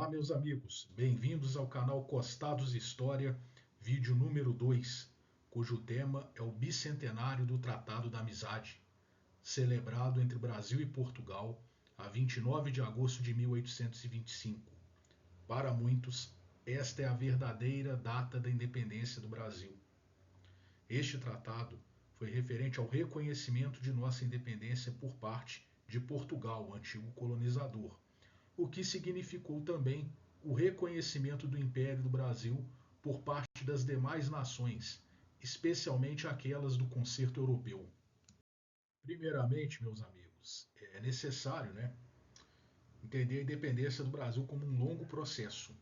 Olá, meus amigos, bem-vindos ao canal Costados História, vídeo número 2, cujo tema é o bicentenário do Tratado da Amizade, celebrado entre Brasil e Portugal a 29 de agosto de 1825. Para muitos, esta é a verdadeira data da independência do Brasil. Este tratado foi referente ao reconhecimento de nossa independência por parte de Portugal, o antigo colonizador, o que significou também o reconhecimento do Império do Brasil por parte das demais nações, especialmente aquelas do Concerto Europeu. Primeiramente, meus amigos, é necessário, entender a independência do Brasil como um longo processo.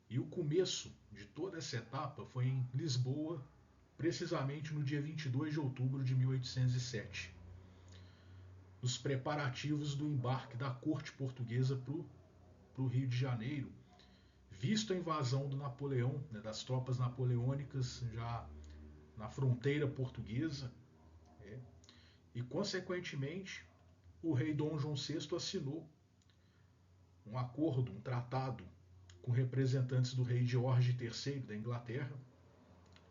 E o começo de toda essa etapa foi em Lisboa, precisamente no dia 22 de outubro de 1807, nos preparativos do embarque da corte portuguesa para o Rio de Janeiro, visto a invasão do Napoleão, das tropas napoleônicas já na fronteira portuguesa, e consequentemente o rei Dom João VI assinou um acordo, um tratado com representantes do rei George III da Inglaterra,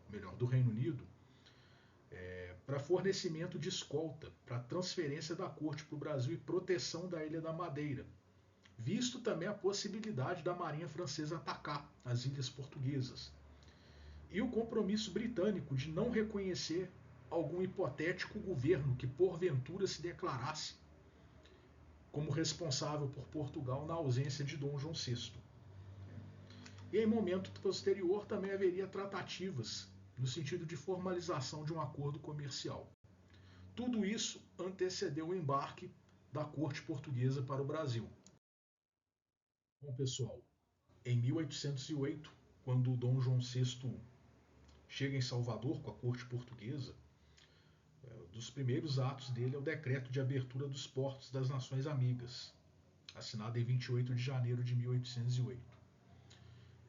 melhor, do Reino Unido, para fornecimento de escolta, para transferência da corte para o Brasil e proteção da Ilha da Madeira, visto também a possibilidade da Marinha Francesa atacar as ilhas portuguesas. E o compromisso britânico de não reconhecer algum hipotético governo que porventura se declarasse como responsável por Portugal na ausência de Dom João VI. E em momento posterior também haveria tratativas no sentido de formalização de um acordo comercial. Tudo isso antecedeu o embarque da corte portuguesa para o Brasil. Bom, pessoal, em 1808, quando Dom João VI chega em Salvador com a corte portuguesa, um dos primeiros atos dele é o decreto de abertura dos portos das Nações Amigas, assinado em 28 de janeiro de 1808.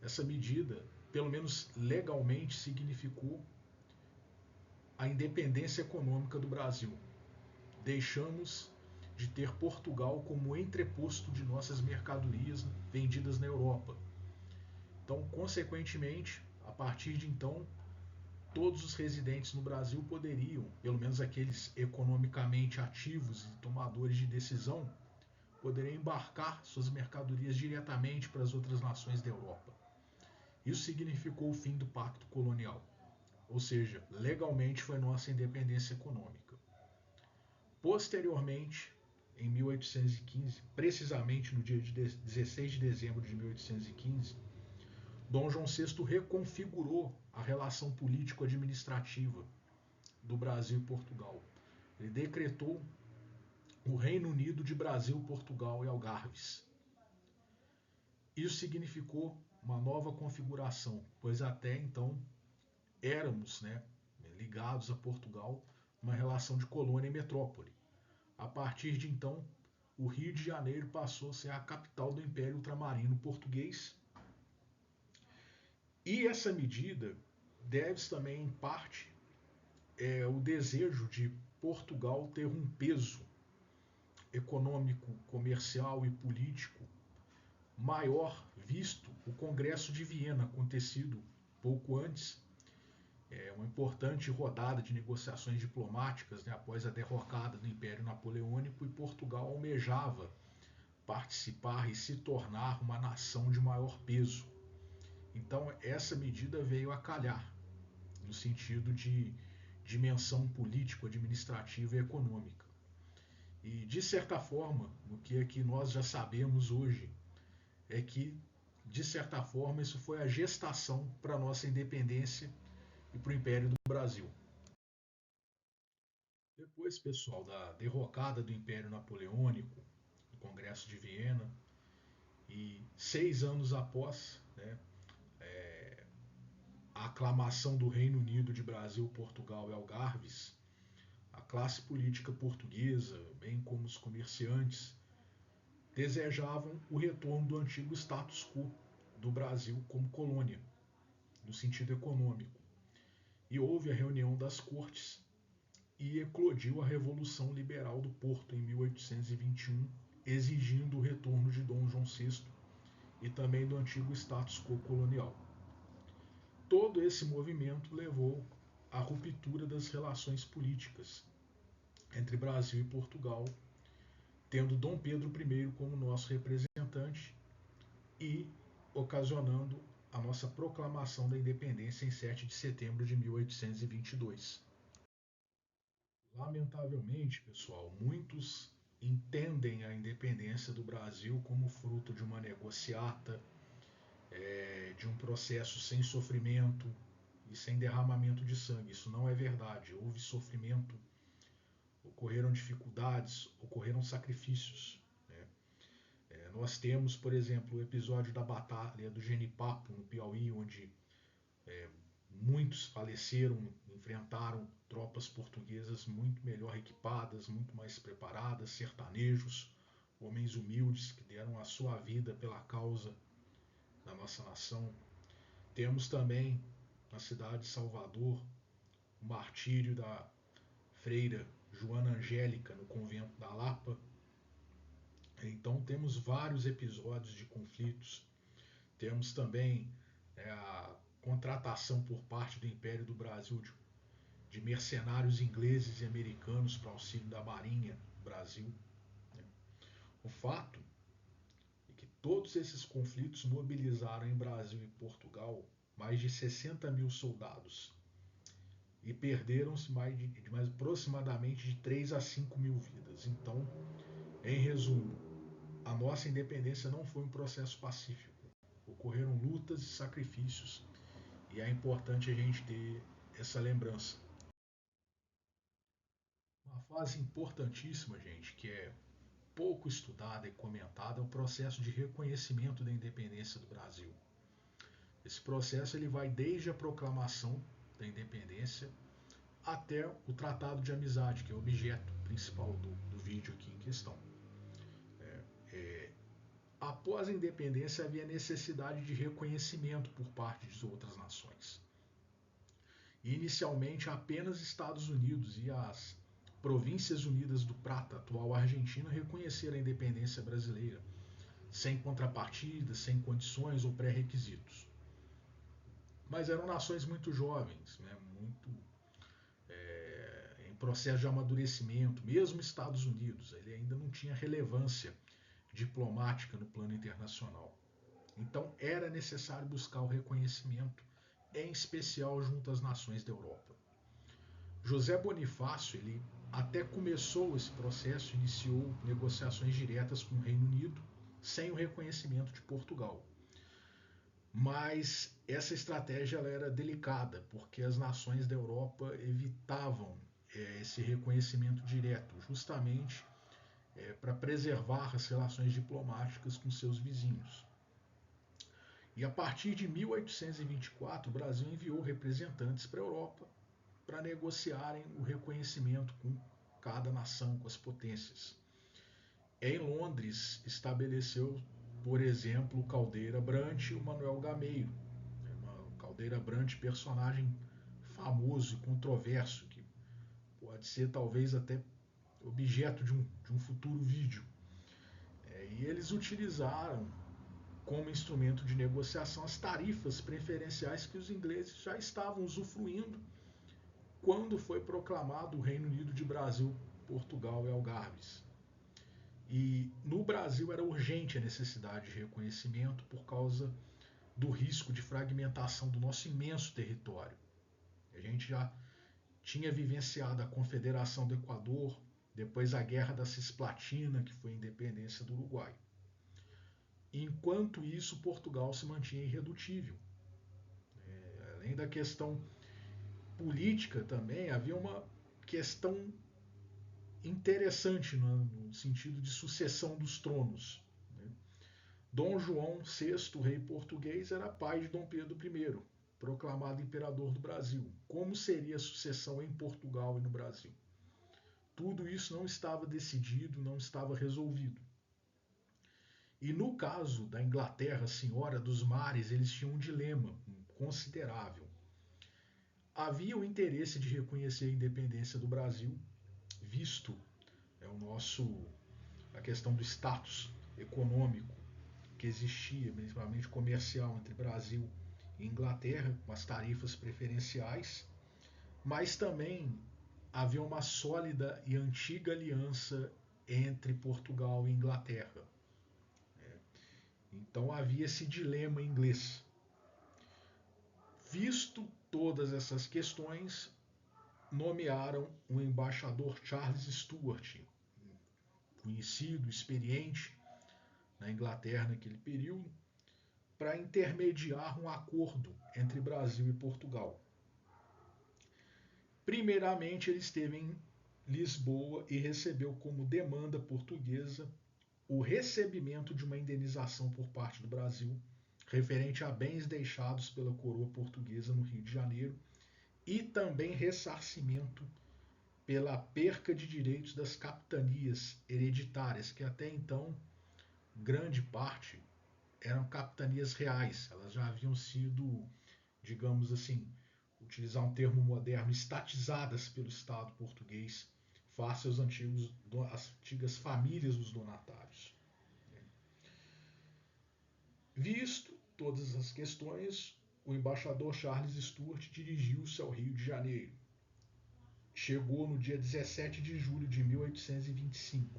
Essa medida, pelo menos legalmente, significou a independência econômica do Brasil. Deixamos de ter Portugal como entreposto de nossas mercadorias vendidas na Europa. Então, consequentemente, a partir de então, todos os residentes no Brasil poderiam, pelo menos aqueles economicamente ativos e tomadores de decisão, poderiam embarcar suas mercadorias diretamente para as outras nações da Europa. Isso significou o fim do Pacto Colonial, ou seja, legalmente foi nossa independência econômica. Posteriormente, em 1815, precisamente no dia 16 de dezembro de 1815, Dom João VI reconfigurou a relação político-administrativa do Brasil e Portugal. Ele decretou o Reino Unido de Brasil, Portugal e Algarves. Isso significou uma nova configuração, pois até então éramos ligados a Portugal, uma relação de colônia e metrópole. A partir de então, o Rio de Janeiro passou a ser a capital do Império Ultramarino Português. E essa medida deve-se também, em parte, o desejo de Portugal ter um peso econômico, comercial e político maior, visto o Congresso de Viena, acontecido pouco antes, uma importante rodada de negociações diplomáticas após a derrocada do Império Napoleônico, e Portugal almejava participar e se tornar uma nação de maior peso. Então essa medida veio a calhar, no sentido de dimensão político-administrativa e econômica. E, de certa forma, o que é que nós já sabemos hoje é que, de certa forma, isso foi a gestação para a nossa independência e para o Império do Brasil. Depois, pessoal, da derrocada do Império Napoleônico, do Congresso de Viena, e 6 anos após a aclamação do Reino Unido de Brasil, Portugal e Algarves, a classe política portuguesa, bem como os comerciantes, desejavam o retorno do antigo status quo do Brasil como colônia, no sentido econômico. E houve a reunião das cortes e eclodiu a Revolução Liberal do Porto em 1821, exigindo o retorno de Dom João VI e também do antigo status quo colonial. Todo esse movimento levou à ruptura das relações políticas entre Brasil e Portugal, tendo Dom Pedro I como nosso representante e ocasionando a nossa proclamação da independência em 7 de setembro de 1822. Lamentavelmente, pessoal, muitos entendem a independência do Brasil como fruto de uma negociata, de um processo sem sofrimento e sem derramamento de sangue. Isso não é verdade. Houve sofrimento, ocorreram dificuldades, ocorreram sacrifícios. Né? Nós temos, por exemplo, o episódio da Batalha do Genipapo, no Piauí, onde muitos faleceram, enfrentaram tropas portuguesas muito melhor equipadas, muito mais preparadas, sertanejos, homens humildes que deram a sua vida pela causa da nossa nação. Temos também na cidade de Salvador o martírio da freira Joana Angélica no convento da Lapa. Então temos vários episódios de conflitos. Temos também a contratação por parte do Império do Brasil de mercenários ingleses e americanos para auxílio da Marinha do Brasil. O fato é que todos esses conflitos mobilizaram em Brasil e Portugal mais de 60 mil soldados e perderam-se mais aproximadamente de 3 a 5 mil vidas. Então, em resumo, a nossa independência não foi um processo pacífico. Ocorreram lutas e sacrifícios e é importante a gente ter essa lembrança. Uma fase importantíssima, gente, que é pouco estudada e comentada, é o processo de reconhecimento da independência do Brasil. Esse processo ele vai desde a proclamação da independência até o Tratado de Amizade, que é o objeto principal do vídeo aqui em questão. Após a independência, havia necessidade de reconhecimento por parte de outras nações. Inicialmente, apenas Estados Unidos e as Províncias Unidas do Prata, atual Argentina, reconheceram a independência brasileira, sem contrapartida, sem condições ou pré-requisitos. Mas eram nações muito jovens, né, muito em processo de amadurecimento. Mesmo Estados Unidos, ele ainda não tinha relevância diplomática no plano internacional. Então era necessário buscar o reconhecimento, em especial junto às nações da Europa. José Bonifácio ele até começou esse processo, iniciou negociações diretas com o Reino Unido, sem o reconhecimento de Portugal. Mas essa estratégia ela era delicada, porque as nações da Europa evitavam esse reconhecimento direto, justamente para preservar as relações diplomáticas com seus vizinhos. E a partir de 1824, o Brasil enviou representantes para a Europa para negociarem o reconhecimento com cada nação, com as potências. Em Londres, estabeleceu, por exemplo, o Caldeira Brant e o Manuel Gameiro. O Caldeira Brant, personagem famoso e controverso, que pode ser talvez até objeto de um futuro vídeo. E eles utilizaram como instrumento de negociação as tarifas preferenciais que os ingleses já estavam usufruindo quando foi proclamado o Reino Unido de Brasil, Portugal e Algarves. E no Brasil era urgente a necessidade de reconhecimento por causa do risco de fragmentação do nosso imenso território. A gente já tinha vivenciado a Confederação do Equador, depois a Guerra da Cisplatina, que foi a independência do Uruguai. Enquanto isso, Portugal se mantinha irredutível. Além da questão política também, havia uma questão interessante no sentido de sucessão dos tronos. Dom João VI, rei português, era pai de Dom Pedro I, proclamado imperador do Brasil. Como seria a sucessão em Portugal e no Brasil? Tudo isso não estava decidido, não estava resolvido. E no caso da Inglaterra, Senhora dos Mares, eles tinham um dilema considerável. Havia o interesse de reconhecer a independência do Brasil, visto a questão do status econômico que existia, principalmente comercial, entre Brasil e Inglaterra, com as tarifas preferenciais, mas também havia uma sólida e antiga aliança entre Portugal e Inglaterra. Então havia esse dilema inglês. Visto todas essas questões, nomearam o embaixador Charles Stuart, conhecido, experiente na Inglaterra naquele período, para intermediar um acordo entre Brasil e Portugal. Primeiramente, ele esteve em Lisboa e recebeu como demanda portuguesa o recebimento de uma indenização por parte do Brasil referente a bens deixados pela coroa portuguesa no Rio de Janeiro e também ressarcimento pela perca de direitos das capitanias hereditárias, que até então, grande parte, eram capitanias reais. Elas já haviam sido, digamos assim, utilizar um termo moderno, estatizadas pelo Estado português face às antigas famílias dos donatários. Visto todas as questões, o embaixador Charles Stuart dirigiu-se ao Rio de Janeiro. Chegou no dia 17 de julho de 1825.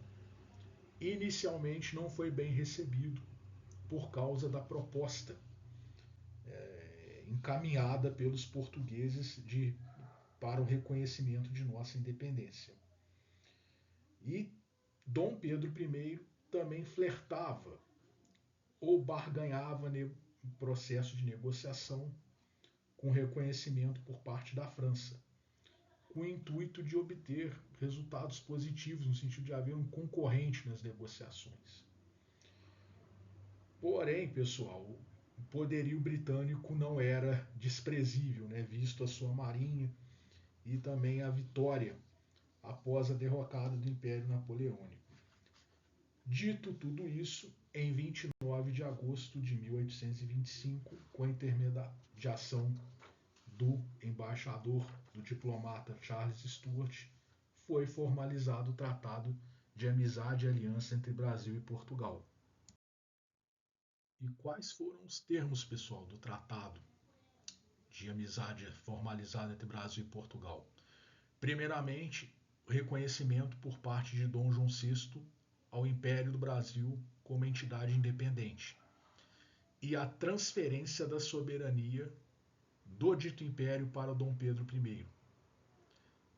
Inicialmente não foi bem recebido por causa da proposta encaminhada pelos portugueses para o reconhecimento de nossa independência. E Dom Pedro I também flertava ou barganhava no processo de negociação com reconhecimento por parte da França, com o intuito de obter resultados positivos, no sentido de haver um concorrente nas negociações. Porém, pessoal, o poderio britânico não era desprezível, né, visto a sua marinha e também a vitória após a derrocada do Império Napoleônico. Dito tudo isso, em 29 de agosto de 1825, com a intermediação do embaixador, do diplomata Charles Stuart, foi formalizado o Tratado de Amizade e Aliança entre Brasil e Portugal. E quais foram os termos, pessoal, do Tratado de Amizade formalizado entre Brasil e Portugal? Primeiramente, o reconhecimento por parte de Dom João VI ao Império do Brasil como entidade independente e a transferência da soberania do dito império para Dom Pedro I.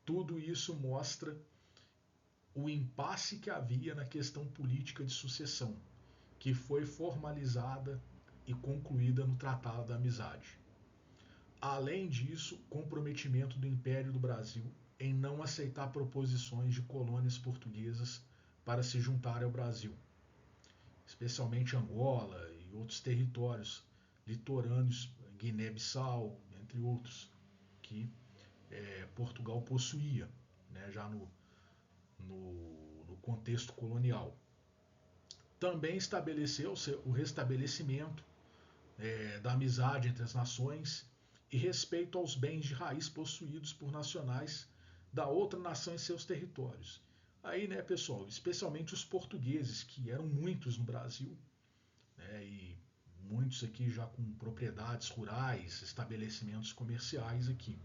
Tudo isso mostra o impasse que havia na questão política de sucessão, que foi formalizada e concluída no Tratado da Amizade. Além disso, comprometimento do Império do Brasil em não aceitar proposições de colônias portuguesas para se juntar ao Brasil, especialmente Angola e outros territórios litorâneos, Guiné-Bissau, entre outros, que Portugal possuía, né, já no contexto colonial. Também estabeleceu o restabelecimento da amizade entre as nações e respeito aos bens de raiz possuídos por nacionais da outra nação em seus territórios. Aí, né, pessoal, especialmente os portugueses, que eram muitos no Brasil, né, e muitos aqui já com propriedades rurais, estabelecimentos comerciais aqui.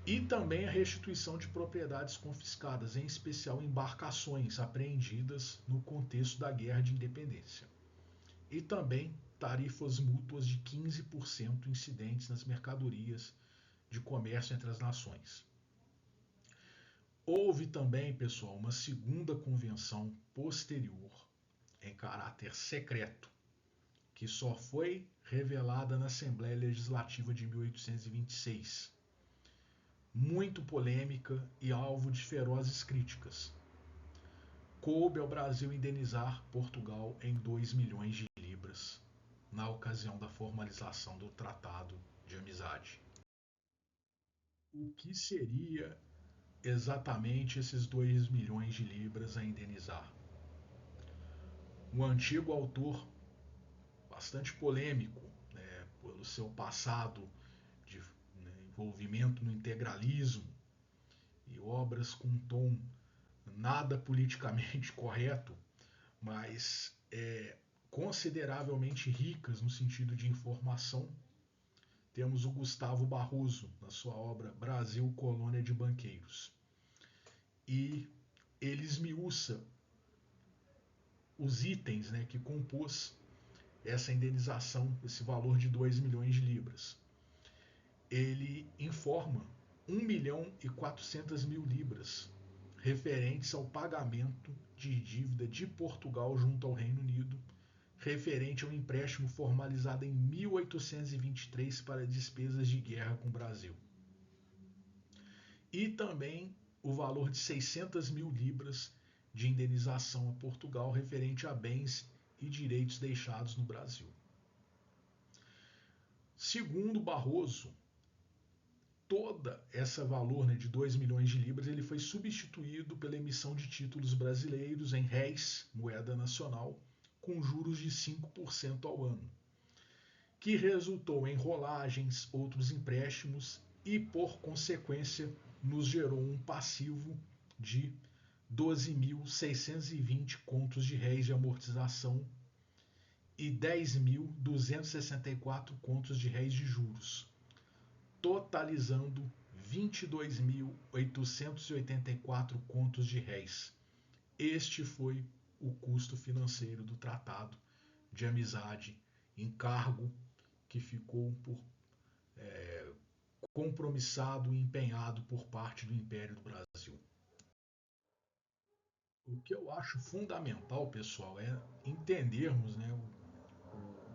E também a restituição de propriedades confiscadas, em especial embarcações apreendidas no contexto da Guerra de Independência. E também tarifas mútuas de 15% incidentes nas mercadorias de comércio entre as nações. Houve também, pessoal, uma segunda convenção posterior, em caráter secreto, que só foi revelada na Assembleia Legislativa de 1826. Muito polêmica e alvo de ferozes críticas. Coube ao Brasil indenizar Portugal em 2 milhões de libras, na ocasião da formalização do Tratado de Amizade. O que seria exatamente esses 2 milhões de libras a indenizar? Um antigo autor, bastante polêmico, né, pelo seu passado de envolvimento no integralismo e obras com um tom nada politicamente correto, mas consideravelmente ricas no sentido de informação. Temos o Gustavo Barroso, na sua obra Brasil, Colônia de Banqueiros. E ele esmiuça os itens, né, que compôs essa indenização, esse valor de 2 milhões de libras. Ele informa 1.400.000 libras referentes ao pagamento de dívida de Portugal junto ao Reino Unido, referente ao empréstimo formalizado em 1823 para despesas de guerra com o Brasil. E também o valor de 600.000 libras de indenização a Portugal referente a bens e direitos deixados no Brasil. Segundo Barroso, toda essa valor, né, de 2 milhões de libras ele foi substituído pela emissão de títulos brasileiros em réis, moeda nacional, com juros de 5% ao ano, que resultou em rolagens, outros empréstimos e, por consequência, nos gerou um passivo de 12.620 contos de réis de amortização e 10.264 contos de réis de juros, totalizando 22.884 contos de réis. Este foi o custo financeiro do Tratado de Amizade, encargo que ficou compromissado e empenhado por parte do Império do Brasil. O que eu acho fundamental, pessoal, é entendermos, né,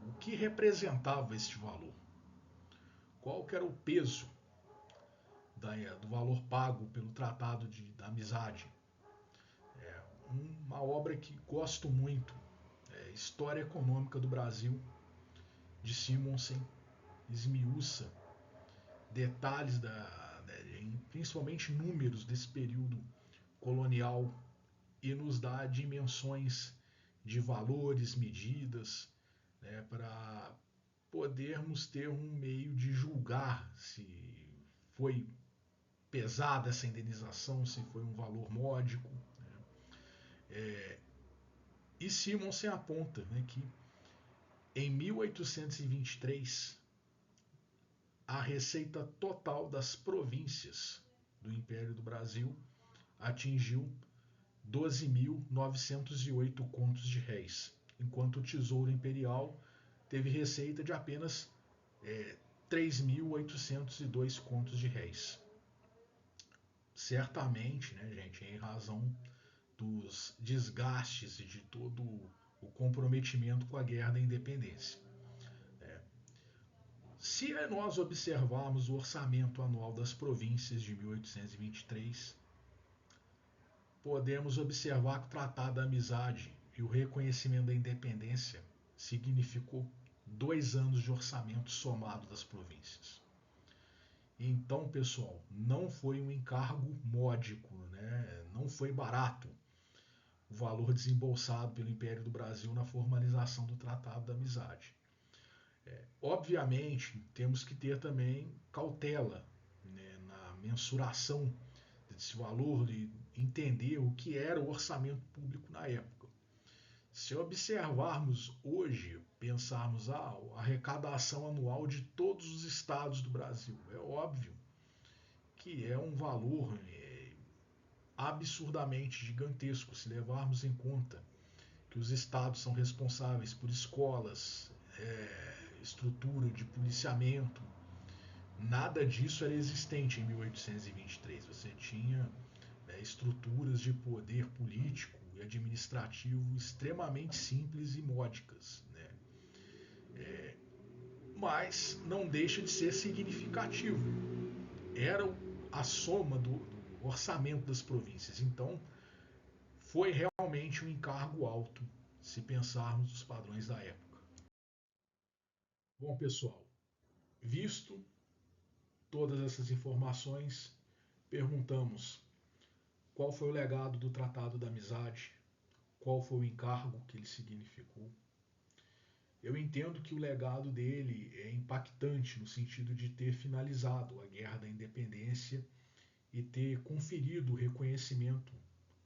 o que representava este valor. Qual que era o peso do valor pago pelo Tratado da Amizade. Uma obra que gosto muito, História Econômica do Brasil, de Simonsen, esmiuça detalhes, principalmente números desse período colonial, e nos dá dimensões de valores, medidas, né, para podermos ter um meio de julgar se foi pesada essa indenização, se foi um valor módico. E Simonsen aponta, né, que em 1823 a receita total das províncias do Império do Brasil atingiu 12.908 contos de réis, enquanto o Tesouro Imperial teve receita de apenas 3.802 contos de réis. Certamente, né, gente, em razão dos desgastes e de todo o comprometimento com a Guerra da Independência. Se nós observarmos o orçamento anual das províncias de 1823, podemos observar que o Tratado da Amizade e o reconhecimento da independência significou 2 anos de orçamento somado das províncias. Então, pessoal, não foi um encargo módico, né? Não foi barato o valor desembolsado pelo Império do Brasil na formalização do Tratado da Amizade. Obviamente, temos que ter também cautela, né, na mensuração desse valor e entender o que era o orçamento público na época. Se observarmos hoje, pensarmos a arrecadação anual de todos os estados do Brasil, é óbvio que é um valor absurdamente gigantesco, se levarmos em conta que os estados são responsáveis por escolas, estrutura de policiamento. Nada disso era existente em 1823. Você tinha estruturas de poder político e administrativo extremamente simples e módicas, né? Mas não deixa de ser significativo. Era a soma do orçamento das províncias. Então, foi realmente um encargo alto, se pensarmos os padrões da época. Bom, pessoal, visto todas essas informações, perguntamos qual foi o legado do Tratado da Amizade, qual foi o encargo que ele significou. Eu entendo que o legado dele é impactante no sentido de ter finalizado a Guerra da Independência e ter conferido o reconhecimento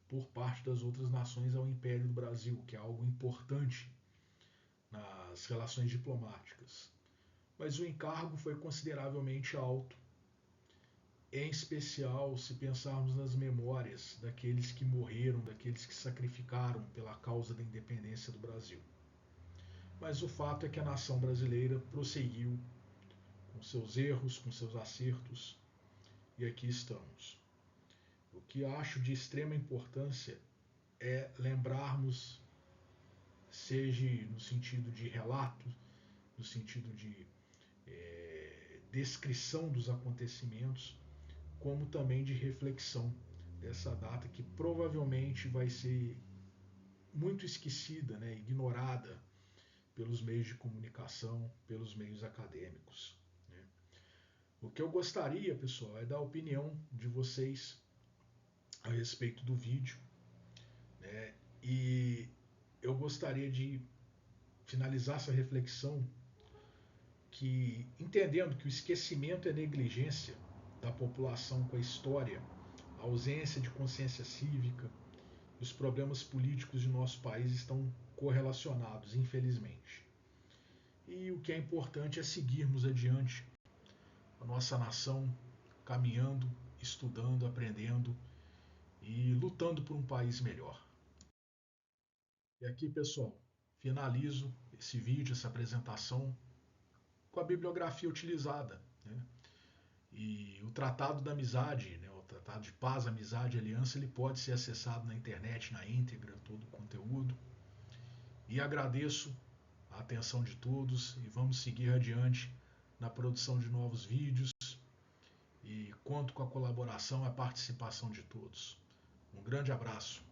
por parte das outras nações ao Império do Brasil, que é algo importante nas relações diplomáticas, mas o encargo foi consideravelmente alto, em especial se pensarmos nas memórias daqueles que morreram, daqueles que sacrificaram pela causa da independência do Brasil. Mas o fato é que a nação brasileira prosseguiu com seus erros, com seus acertos, e aqui estamos. O que acho de extrema importância é lembrarmos, seja no sentido de relato, no sentido de descrição dos acontecimentos, como também de reflexão dessa data que provavelmente vai ser muito esquecida, né, ignorada pelos meios de comunicação, pelos meios acadêmicos. Né? O que eu gostaria, pessoal, é da opinião de vocês a respeito do vídeo, né? E eu gostaria de finalizar essa reflexão que, entendendo que o esquecimento é negligência da população com a história, a ausência de consciência cívica e os problemas políticos de nosso país estão correlacionados, infelizmente. E o que é importante é seguirmos adiante a nossa nação caminhando, estudando, aprendendo e lutando por um país melhor. E aqui, pessoal, finalizo esse vídeo, essa apresentação com a bibliografia utilizada, né? E o Tratado da Amizade, né, o Tratado de Paz, Amizade e Aliança, ele pode ser acessado na internet, na íntegra, todo o conteúdo. E agradeço a atenção de todos e vamos seguir adiante na produção de novos vídeos e conto com a colaboração e a participação de todos. Um grande abraço.